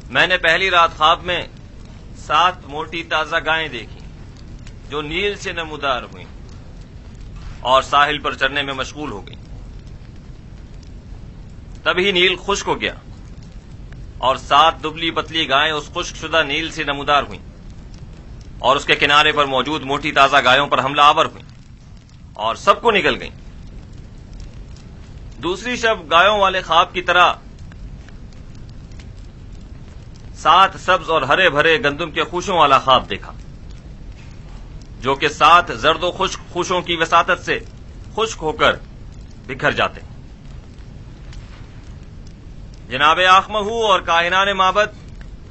میں نے پہلی رات خواب میں 7 موٹی تازہ گائیں دیکھی جو نیل سے نمودار ہوئیں اور ساحل پر چرنے میں مشغول ہو گئیں۔ تبھی نیل خشک ہو گیا اور 7 دبلی پتلی گائیں اس خشک شدہ نیل سے نمودار ہوئیں اور اس کے کنارے پر موجود موٹی تازہ گایوں پر حملہ آور ہوئیں اور سب کو نگل گئیں۔ دوسری شب گایوں والے خواب کی طرح 7 سبز اور ہرے بھرے گندم کے خوشوں والا خواب دیکھا جو کہ 7 زرد و خشک خوشوں کی وساطت سے خشک ہو کر بکھر جاتے ہیں۔ جناب آخمہو اور کاہنان معبد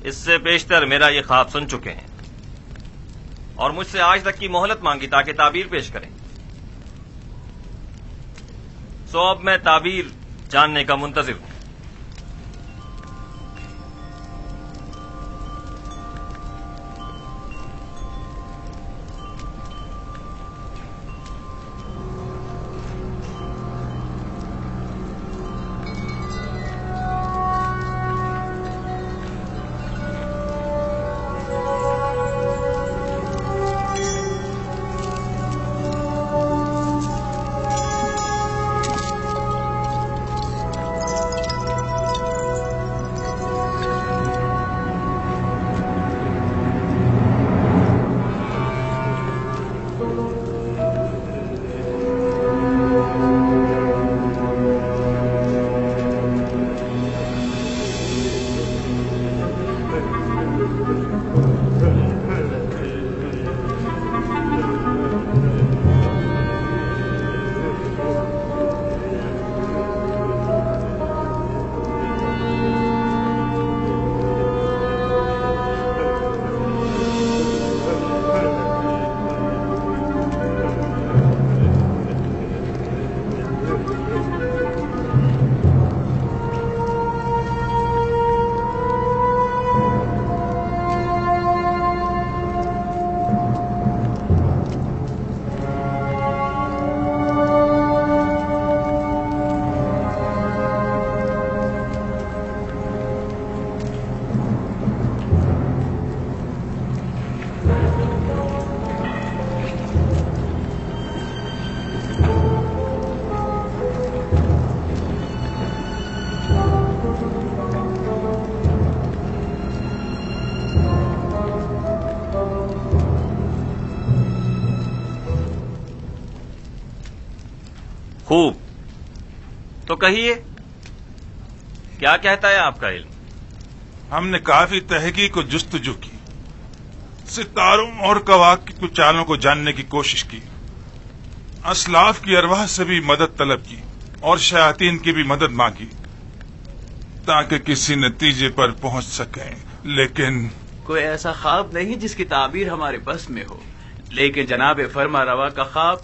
اس سے بیشتر میرا یہ خواب سن چکے ہیں اور مجھ سے آج تک کی مہلت مانگی تاکہ تعبیر پیش کریں۔ سو اب میں تعبیر جاننے کا منتظر ہوں۔ خوب، تو کہیے کیا کہتا ہے آپ کا علم؟ ہم نے کافی تحقیق و جستجو کی، ستاروں اور کواکب کی چالوں کو جاننے کی کوشش کی، اسلاف کی ارواح سے بھی مدد طلب کی اور شیاطین کی بھی مدد مانگی تاکہ کسی نتیجے پر پہنچ سکیں، لیکن کوئی ایسا خواب نہیں جس کی تعبیر ہمارے بس میں ہو۔ لیکن جناب فرما روا کا خواب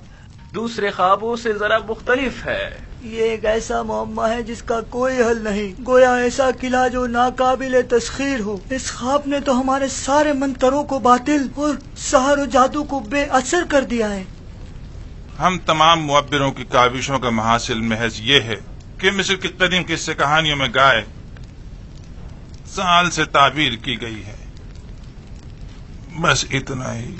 دوسرے خوابوں سے ذرا مختلف ہے۔ یہ ایک ایسا معمہ ہے جس کا کوئی حل نہیں، گویا ایسا قلعہ جو ناقابل تسخیر ہو۔ اس خواب نے تو ہمارے سارے منتروں کو باطل اور سحر و جادو کو بے اثر کر دیا ہے۔ ہم تمام معبروں کی کاوشوں کا محاصل محض یہ ہے کہ مصر کی قدیم قصے کہانیوں میں گائے سال سے تعبیر کی گئی ہے، بس اتنا ہی۔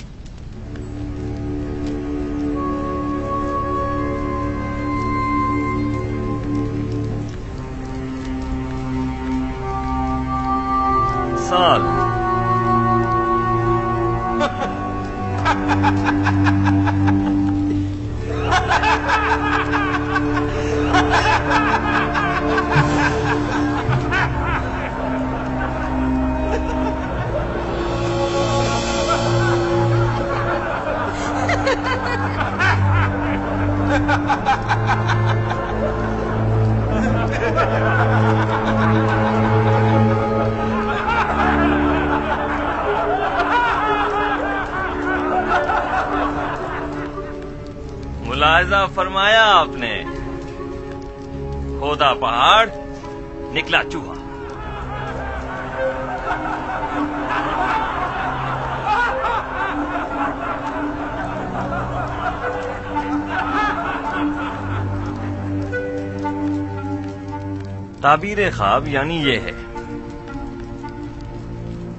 سال ملاحظہ فرمایا آپ نے، کھودا پہاڑ نکلا چوہا۔ تعبیر خواب یعنی یہ ہے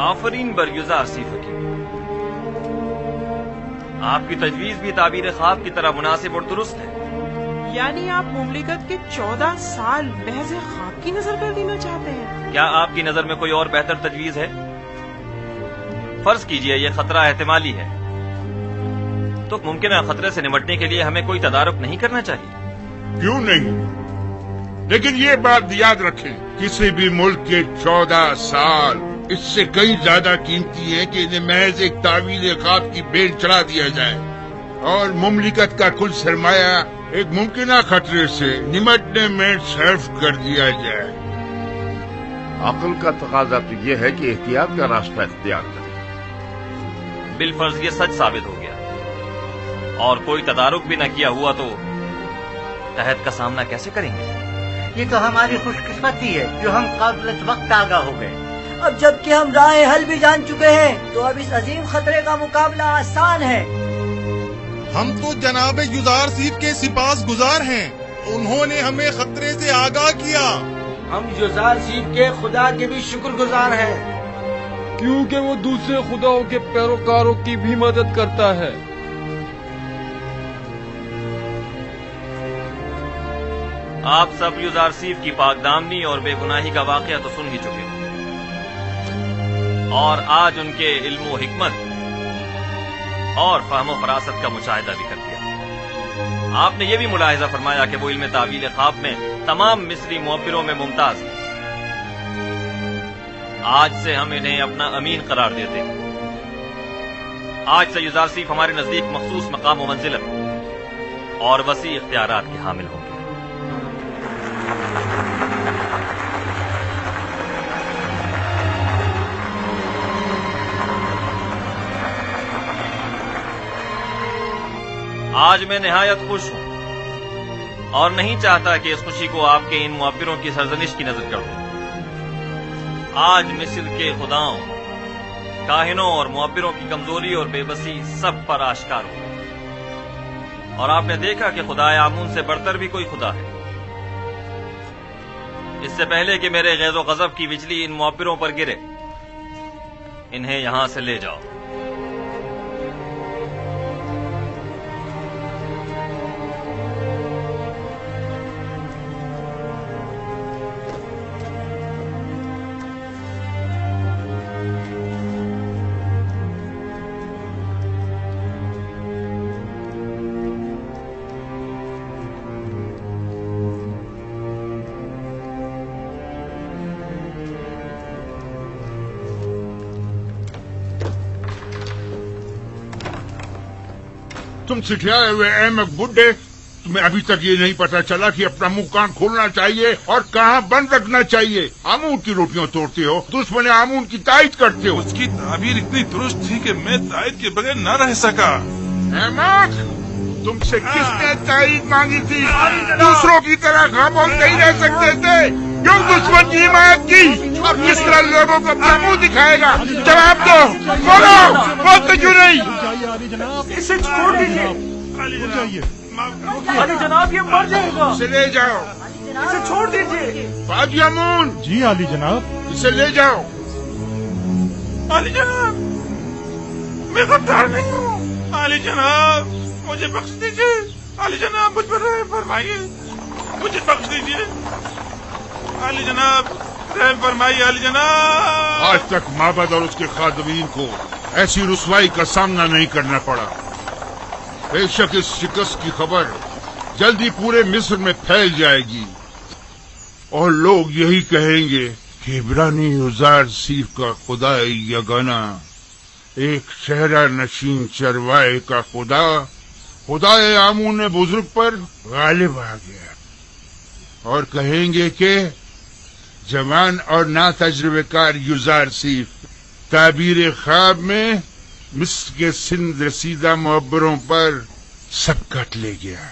آفرین بر یزار سی حکیم، آپ کی تجویز بھی تعبیر خواب کی طرح مناسب اور درست ہے۔ یعنی آپ مملکت کے 14 سال محض خواب کی نظر کر دینا چاہتے ہیں؟ کیا آپ کی نظر میں کوئی اور بہتر تجویز ہے؟ فرض کیجئے یہ خطرہ احتمالی ہے، تو ممکنہ خطرے سے نمٹنے کے لیے ہمیں کوئی تدارک نہیں کرنا چاہیے؟ کیوں نہیں؟ لیکن یہ بات یاد رکھیں، کسی بھی ملک کے 14 سال اس سے کئی زیادہ قیمتی ہیں کہ انہیں محض ایک تعویل خواب کی بین چڑھا دیا جائے اور مملکت کا کل سرمایہ ایک ممکنہ خطرے سے نمٹنے میں صرف کر دیا جائے۔ عقل کا تقاضا تو یہ ہے کہ احتیاط کا راستہ اختیار کریں۔ بالفرض یہ سچ ثابت ہو گیا اور کوئی تدارک بھی نہ کیا ہوا تو قحط کا سامنا کیسے کریں گے؟ یہ تو ہماری خوش قسمتی ہے جو ہم قبل وقت آگاہ ہو گئے۔ اب جب کہ ہم راہ حل بھی جان چکے ہیں تو اب اس عظیم خطرے کا مقابلہ آسان ہے۔ ہم تو جناب یزار سیف کے سپاس گزار ہیں، انہوں نے ہمیں خطرے سے آگاہ کیا۔ ہم یزار سیف کے خدا کے بھی شکر گزار ہیں، کیونکہ وہ دوسرے خداؤں کے پیروکاروں کی بھی مدد کرتا ہے۔ آپ سب یزار سیف کی پاک دامنی اور بے گناہی کا واقعہ تو سن ہی چکے ہو، اور آج ان کے علم و حکمت اور فہم و فراست کا مشاہدہ بھی کر دیا۔ آپ نے یہ بھی ملاحظہ فرمایا کہ وہ علم تعویل خواب میں تمام مصری معبروں میں ممتاز ہیں۔ آج سے ہم انہیں اپنا امین قرار دیتے ہیں۔ آج سے یزار سیف ہمارے نزدیک مخصوص مقام و منزلت اور وسیع اختیارات کے حامل ہوں گے۔ آج میں نہایت خوش ہوں اور نہیں چاہتا کہ اس خوشی کو آپ کے ان معبروں کی سرزنش کی نظر کر دوں۔ آج مصر کے خداؤں، کاہنوں اور معبروں کی کمزوری اور بے بسی سب پر آشکار ہو گئی، اور آپ نے دیکھا کہ خدائے آمون سے بڑھتر بھی کوئی خدا ہے۔ اس سے پہلے کہ میرے غیظ و غضب کی بجلی ان معبروں پر گرے، انہیں یہاں سے لے جاؤ۔ تم سکھلائے ہوئے احمق بڈھے، تمہیں ابھی تک یہ نہیں پتا چلا کہ اپنا منہ کان کھولنا چاہیے اور کہاں بند رکھنا چاہیے۔ آمون کی روٹیاں توڑتے ہو، دشمن آمون کی تائید کرتے ہو۔ اس کی تعبیر اتنی درست تھی کہ میں تائید کے بغیر نہ رہ سکا۔ احمق، تم سے کس نے تائید مانگی تھی؟ دوسروں کی طرح خاموش نہیں رہ سکتے تھے، کیوں دشمن کی حمایت کی؟ اور کس طرح لوگوں کو اپنا منہ دکھائے گا؟ جواب دو، بولو، بولتے کیوں نہیں؟ اسے چھوڑ دیجیے علی جناب، یہ مر جائے گا۔ اسے لے جاؤ، اسے چھوڑ دیجیے۔ فاجی آمون، جی علی جناب۔ اسے لے جاؤ۔ علی جناب، میں غدار نہیں ہوں۔ علی جناب، مجھے بخش دیجیے۔ علی جناب، مجھ پر رحم فرمائیے، مجھے بخش دیجیے۔ علی جناب، رحم فرمائیے۔ علی جناب، آج تک معبد اور اس کے خادمین کو ایسی رسوائی کا سامنا نہیں کرنا پڑا۔ بے شک اس شکست کی خبر جلدی پورے مصر میں پھیل جائے گی اور لوگ یہی کہیں گے کہ عبرانی یزار سیف کا خدا یگانہ، ایک صحرا نشین چروائے کا خدائے آمون بزرگ پر غالب آ گیا، اور کہیں گے کہ جوان اور نا تجربے کار یزار سیف تعبیر خواب میں مصر کے سندھ رسیدہ معبروں پر سبقت لے گیا،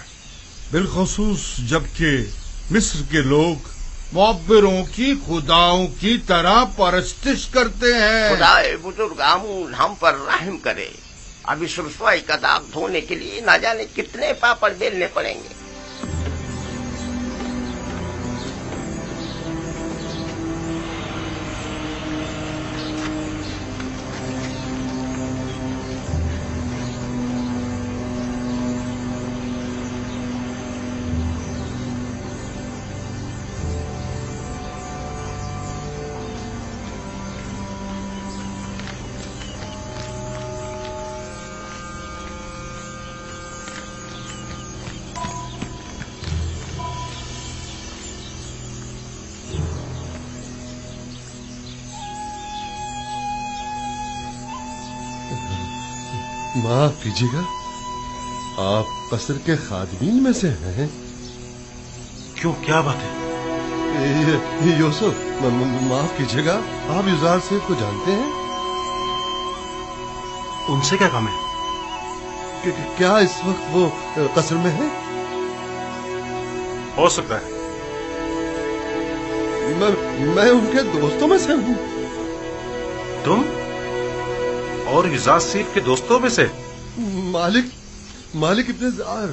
بالخصوص جبکہ مصر کے لوگ معبروں کی خداؤں کی طرح پرستش کرتے ہیں۔ خدائے بزرگ آمون ہم پر رحم کرے۔ اب اس رسوائی کا داغ دھونے کے لیے نہ جانے کتنے پاپڑ بیلنے پڑیں گے۔ معاف کیجیے گا، آپ قصر کے خادمین میں سے ہیں؟ کیوں، کیا بات ہے؟ یوسف، معاف کیجیے گا، آپ یزار سیف کو جانتے ہیں؟ ان سے کیا کام ہے؟ کیا اس وقت وہ قصر میں ہے؟ ہو سکتا ہے، میں ان کے دوستوں میں سے ہوں۔ تم اور یزار سیف کے دوستوں میں سے؟ مالک ابن زار۔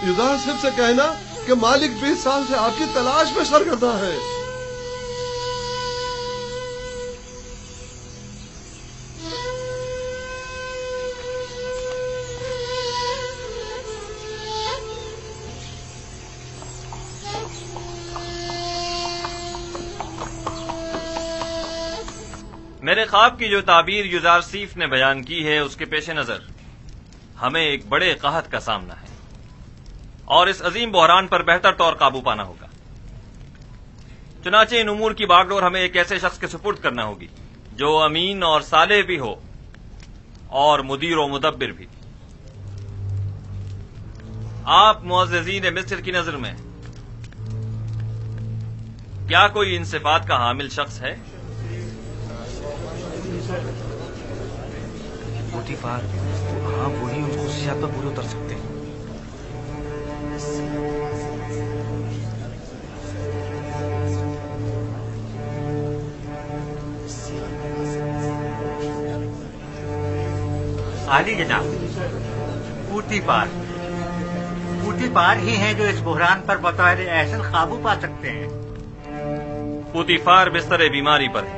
یزار سیف سے کہنا کہ مالک 20 سال سے آپ کی تلاش میں سرگرداں ہے۔ میرے خواب کی جو تعبیر یزار سیف نے بیان کی ہے، اس کے پیش نظر ہمیں ایک بڑے قحط کا سامنا ہے اور اس عظیم بحران پر بہتر طور قابو پانا ہوگا۔ چنانچہ ان امور کی باغ ڈور ہمیں ایک ایسے شخص کے سپرد کرنا ہوگی جو امین اور صالح بھی ہو اور مدیر و مدبر بھی۔ آپ معززین مصر کی نظر میں کیا کوئی ان صفات کا حامل شخص ہے؟ پوتیفار، ہاں وہی ان خصوصیات پر پورے اتر سکتے ہیں۔ عالی جناب، پوتیفار ہی ہیں جو اس بحران پر بطور احسن قابو پا سکتے ہیں۔ پوتیفار بستر بیماری پر ہے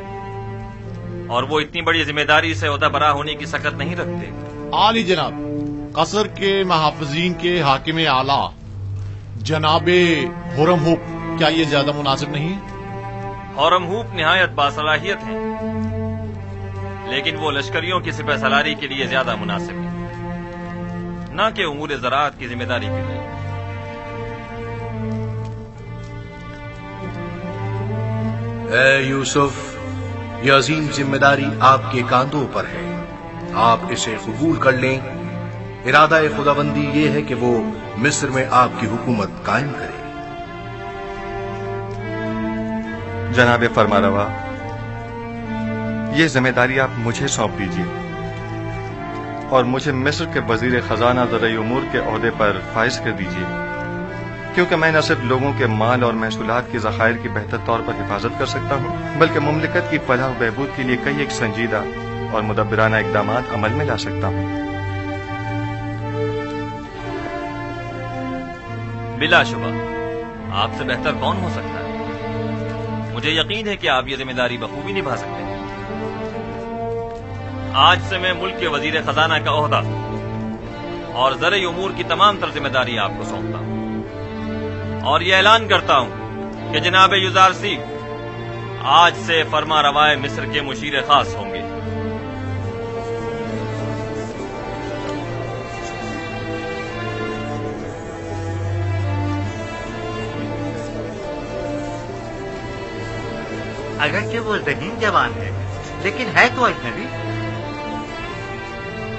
اور وہ اتنی بڑی ذمہ داری سے عہدہ برا ہونے کی سکت نہیں رکھتے۔ عالی جناب، قصر کے محافظین کے حاکم اعلیٰ جناب حرم ہوپ، کیا یہ زیادہ مناسب نہیں؟ حرم ہوپ نہایت باصلاحیت ہیں، لیکن وہ لشکریوں کی سپہ سالاری کے لیے زیادہ مناسب ہیں، نہ کہ امور زراعت کی ذمہ داری کے لیے۔ اے یوسف، یہ عظیم ذمہ داری آپ کے کاندھوں پر ہے، آپ اسے قبول کر لیں۔ ارادہ خداوندی یہ ہے کہ وہ مصر میں آپ کی حکومت قائم کرے۔ جناب فرمانروا، یہ ذمہ داری آپ مجھے سونپ دیجیے اور مجھے مصر کے وزیر خزانہ زرعی امور کے عہدے پر فائز کر دیجیے، کیونکہ میں نہ صرف لوگوں کے مال اور محصولات کے ذخائر کی بہتر طور پر حفاظت کر سکتا ہوں، بلکہ مملکت کی فلاح و بہبود کے لیے کئی ایک سنجیدہ اور مدبرانہ اقدامات عمل میں لا سکتا ہوں۔ بلا شبہ آپ سے بہتر کون ہو سکتا ہے؟ مجھے یقین ہے کہ آپ یہ ذمہ داری بخوبی نبھا سکتے ہیں۔ آج سے میں ملک کے وزیر خزانہ کا عہدہ اور زرعی امور کی تمام تر ذمہ داری آپ کو سونپتا ہوں اور یہ اعلان کرتا ہوں کہ جناب یزار سیف آج سے فرما روائے مصر کے مشیر خاص ہوں گے۔ اگرچہ وہ ذہین جوان ہے، لیکن ہے تو اجنبی۔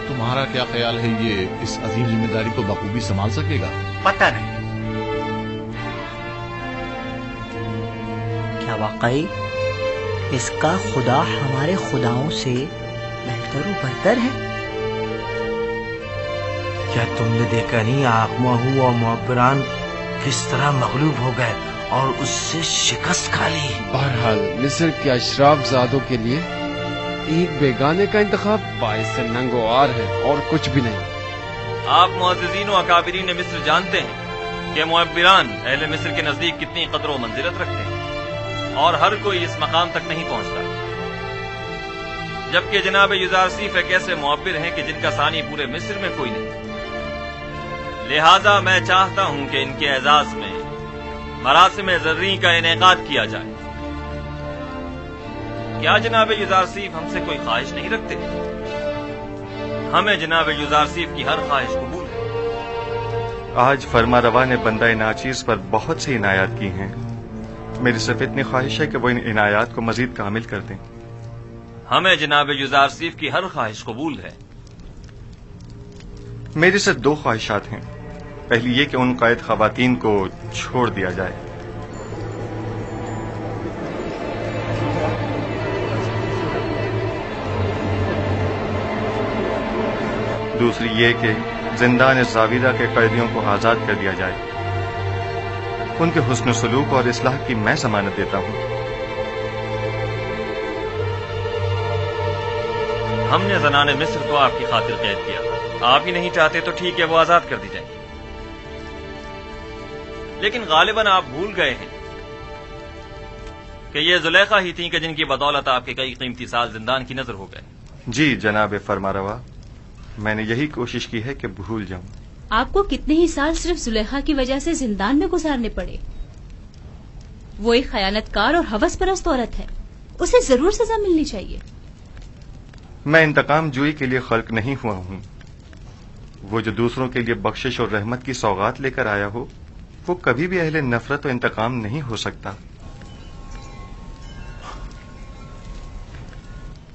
تمہارا کیا خیال ہے، یہ اس عظیم ذمہ داری کو بخوبی سنبھال سکے گا؟ پتہ نہیں۔ کیا واقعی اس کا خدا ہمارے خداؤں سے بہتر و برتر ہے؟ کیا تم نے دیکھا نہیں آخماہو اور معبران کس طرح مغلوب ہو گئے اور اس سے شکست کھا لی؟ بہرحال مصر کے اشراف زادوں کے لیے ایک بیگانے کا انتخاب باعث ننگ و عار ہے اور کچھ بھی نہیں۔ آپ معززین و اکابرین مصر جانتے ہیں کہ معبران اہل مصر کے نزدیک کتنی قدر و منزلت رکھتے ہیں اور ہر کوئی اس مقام تک نہیں پہنچتا، جبکہ جناب یزار سیف ایک ایسے معبر ہیں کہ جن کا ثانی پورے مصر میں کوئی نہیں۔ لہذا میں چاہتا ہوں کہ ان کے اعزاز میں مراسم زرعی کا انعقاد کیا جائے۔ کیا جناب یزار سیف ہم سے کوئی خواہش نہیں رکھتے؟ ہمیں جناب یزار سیف کی ہر خواہش قبول ہے۔ آج فرما روا نے بندہ ناچیز پر بہت سی عنایات کی ہیں، میری صرف اتنی خواہش ہے کہ وہ ان عنایات کو مزید کامل کر دیں۔ ہمیں جناب یوزارسیف کی ہر خواہش قبول ہے. میری صرف 2 خواہشات ہیں. پہلی یہ کہ ان قید خواتین کو چھوڑ دیا جائے. دوسری یہ کہ زندان زاویرہ کے قیدیوں کو آزاد کر دیا جائے. ان کے حسن سلوک اور اصلاح کی میں ضمانت دیتا ہوں. ہم نے زنان مصر کو آپ کی خاطر قید کیا. آپ ہی نہیں چاہتے تو ٹھیک ہے، وہ آزاد کر دی جائیں. لیکن غالباً آپ بھول گئے ہیں کہ یہ زلیخا ہی تھیں کہ جن کی بدولت آپ کے کئی قیمتی سال زندان کی نظر ہو گئے. جی جناب فرماروا، میں نے یہی کوشش کی ہے کہ بھول جاؤں. آپ کو کتنے ہی سال صرف زلیخا کی وجہ سے زندان میں گزارنے پڑے. وہ ایک خیانت کار اور ہوس پرست عورت ہے، اسے ضرور سزا ملنی چاہیے. میں انتقام جوئی کے لیے خلق نہیں ہوا ہوں. وہ جو دوسروں کے لیے بخشش اور رحمت کی سوغات لے کر آیا ہو، وہ کبھی بھی اہل نفرت و انتقام نہیں ہو سکتا.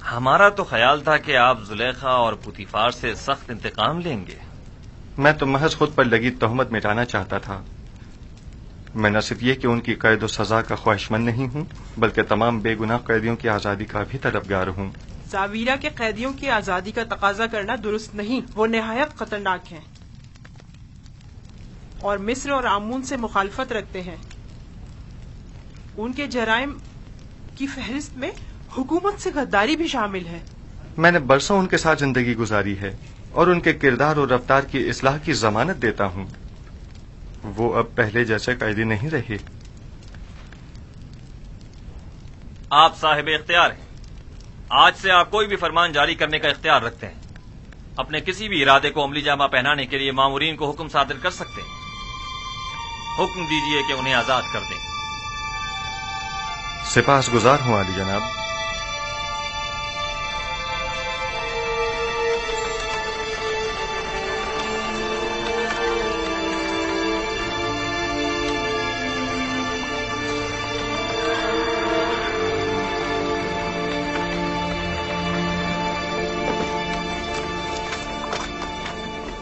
ہمارا تو خیال تھا کہ آپ زلیخا اور پوتیفار سے سخت انتقام لیں گے. میں تو محض خود پر لگی تہمت مٹانا چاہتا تھا. میں نہ صرف یہ کہ ان کی قید و سزا کا خواہشمند نہیں ہوں، بلکہ تمام بے گناہ قیدیوں کی آزادی کا بھی طلبگار ہوں. زاویرہ کے قیدیوں کی آزادی کا تقاضا کرنا درست نہیں، وہ نہایت خطرناک ہیں اور مصر اور آمون سے مخالفت رکھتے ہیں. ان کے جرائم کی فہرست میں حکومت سے غداری بھی شامل ہے. میں نے برسوں ان کے ساتھ زندگی گزاری ہے اور ان کے کردار اور رفتار کی اصلاح کی ضمانت دیتا ہوں. وہ اب پہلے جیسے قیدی نہیں رہے. آپ صاحب اختیار ہیں. آج سے آپ کوئی بھی فرمان جاری کرنے کا اختیار رکھتے ہیں. اپنے کسی بھی ارادے کو عملی جامہ پہنانے کے لیے مامورین کو حکم صادر کر سکتے ہیں. حکم دیجئے کہ انہیں آزاد کر دیں. سپاس گزار ہوں عالی جناب.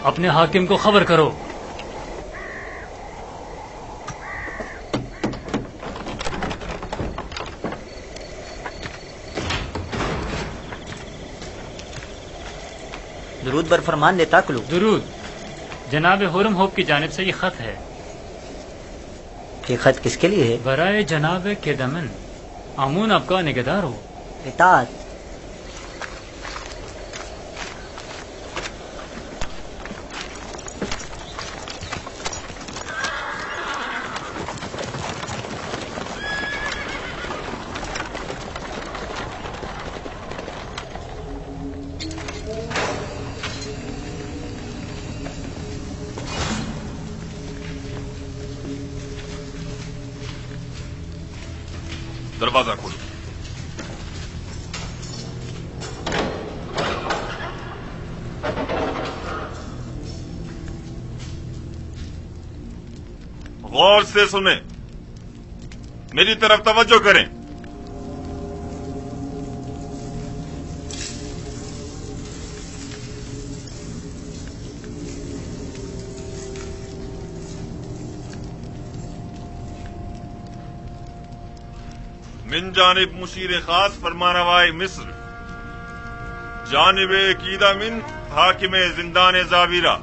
اپنے حاکم کو خبر کرو. درود بر فرمان نیتا کلو. درود. جناب ہورم ہوپ کی جانب سے یہ خط ہے. یہ خط کس کے لیے ہے؟ برائے جناب کیدمن، آمون آپ کا نگہدار ہو. اطاعت. دروازہ کھولو. غور سے سنیں، میری طرف توجہ کریں. من جانب مشیر خاص فرمانروائے مصر، جانب عقیدہ من حاکم زندان زاویرہ،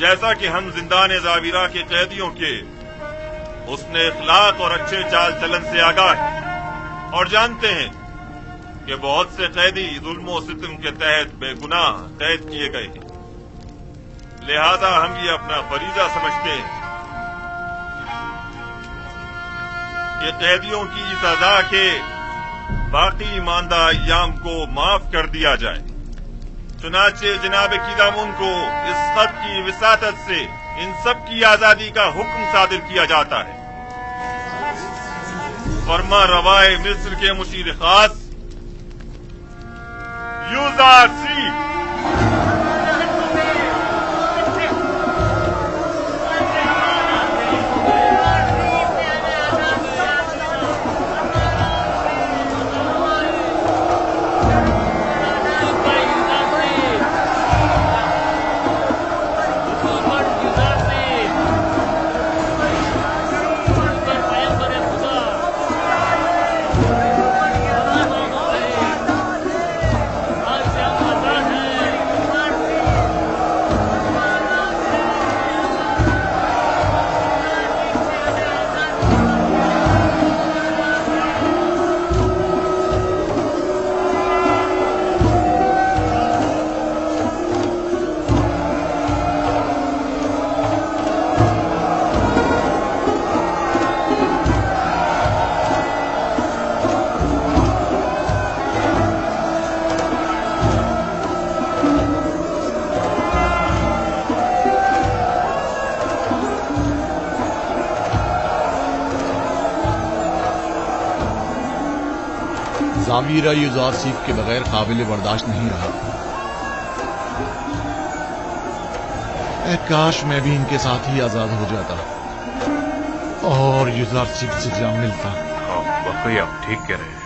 جیسا کہ ہم زندان زاویرہ کے قیدیوں کے حسن اخلاق اور اچھے چال چلن سے آگاہ ہیں اور جانتے ہیں کہ بہت سے قیدی ظلم و ستم کے تحت بے گناہ قید کیے گئے ہیں، لہذا ہم یہ اپنا فریضہ سمجھتے ہیں کہ قیدیوں کی سزا کے باقی ماندہ ایام کو معاف کر دیا جائے. چنانچہ جناب کیدامون کو اس خط کی وساطت سے ان سب کی آزادی کا حکم صادر کیا جاتا ہے. فرما روائے مصر کے مشیر خاص یوزارسیف. تعبیر یوزارسیف کے بغیر قابل برداشت نہیں رہا. اے کاش میں بھی ان کے ساتھ ہی آزاد ہو جاتا اور یوزارسیف سے جا ملتا. واقعی آپ ٹھیک کہہ رہے ہیں.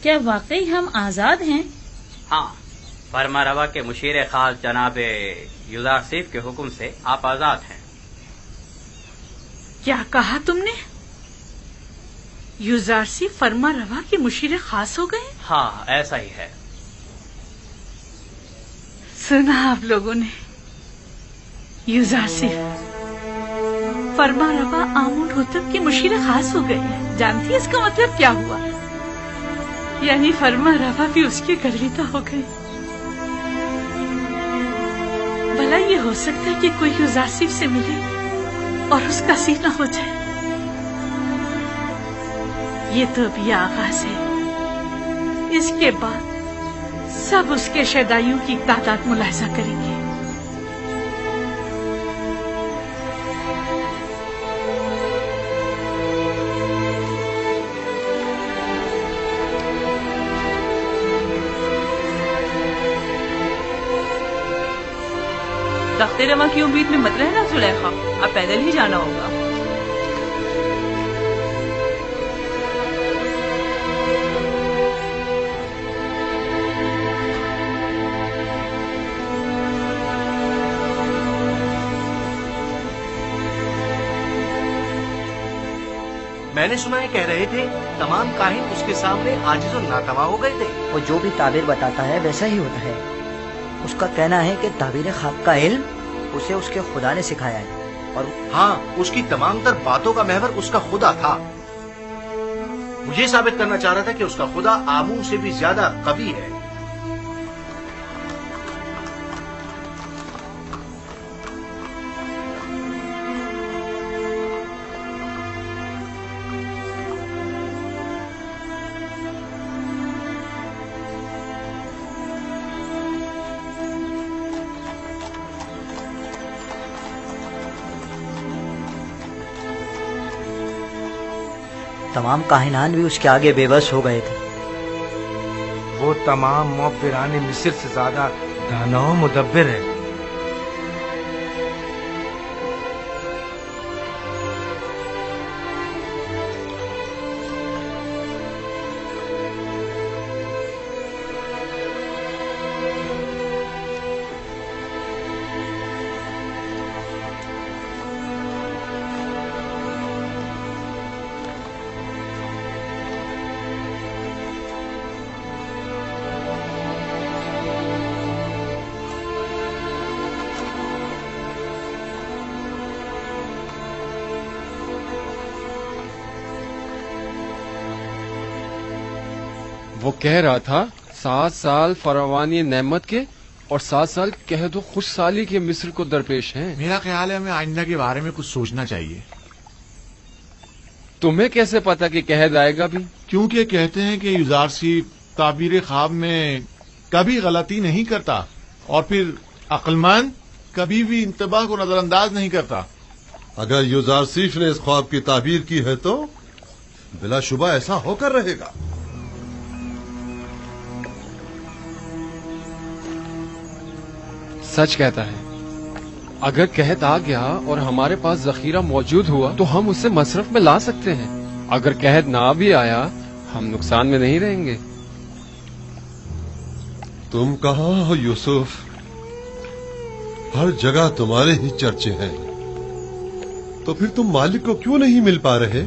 کیا واقعی ہم آزاد ہیں؟ ہاں، فرما روا کے مشیر خاص جناب یوزارسیف کے حکم سے آپ آزاد ہیں. کیا کہا تم نے؟ یوزارسیف فرما روا کے مشیر خاص ہو گئے؟ ہاں، ایسا ہی ہے. سنا آپ لوگوں نے؟ یوزارسیف فرما روا آمون ہوتب کے مشیر خاص ہو گئے ہیں. جانتی اس کا مطلب کیا ہوا؟ یعنی فرما روا بھی اس کے گرویدہ ہو گئے. بھلا یہ ہو سکتا ہے کہ کوئی یوزارسیف سے ملے اور اس کا سینہ ہو جائے؟ یہ تو ابھی آغاز ہے. اس کے بعد سب اس کے شیدائیوں کی تعداد ملاحظہ کریں گے. تخت روا کی امید میں مت رہنا زلیخا، اب پیدل ہی جانا ہوگا. میں نے سنا ہے کہہ رہے تھے تمام کاہن اس کے سامنے عاجز و ناتواں ہو گئے تھے. وہ جو بھی تعبیر بتاتا ہے ویسا ہی ہوتا ہے. اس کا کہنا ہے کہ تعبیر خواب کا علم اسے اس کے خدا نے سکھایا ہے. اور ہاں، اس کی تمام تر باتوں کا محور اس کا خدا تھا. وہ یہ ثابت کرنا چاہ رہا تھا کہ اس کا خدا آمون سے بھی زیادہ قوی ہے. تمام کاہنان بھی اس کے آگے بے بس ہو گئے تھے. وہ تمام معبران مصر سے زیادہ دانا و مدبر ہے. وہ کہہ رہا تھا 7 سال فراوانی نعمت کے اور 7 سال قحط و خوش سالی کے مصر کو درپیش ہیں. میرا خیال ہے ہمیں آئندہ کے بارے میں کچھ سوچنا چاہیے. تمہیں کیسے پتا کہ قحط آئے گا بھی؟ کیونکہ کہتے ہیں کہ یوزارسیف تعبیر خواب میں کبھی غلطی نہیں کرتا اور پھر عقلمند کبھی بھی انتباہ کو نظر انداز نہیں کرتا. اگر یوزارسیف نے اس خواب کی تعبیر کی ہے تو بلا شبہ ایسا ہو کر رہے گا. سچ کہتا ہے. اگر قحط آ گیا اور ہمارے پاس ذخیرہ موجود ہوا تو ہم اسے مصرف میں لا سکتے ہیں. اگر قحط نہ بھی آیا ہم نقصان میں نہیں رہیں گے. تم کہاں ہو یوسف؟ ہر جگہ تمہارے ہی چرچے ہیں. تو پھر تم مالک کو کیوں نہیں مل پا رہے؟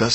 10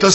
10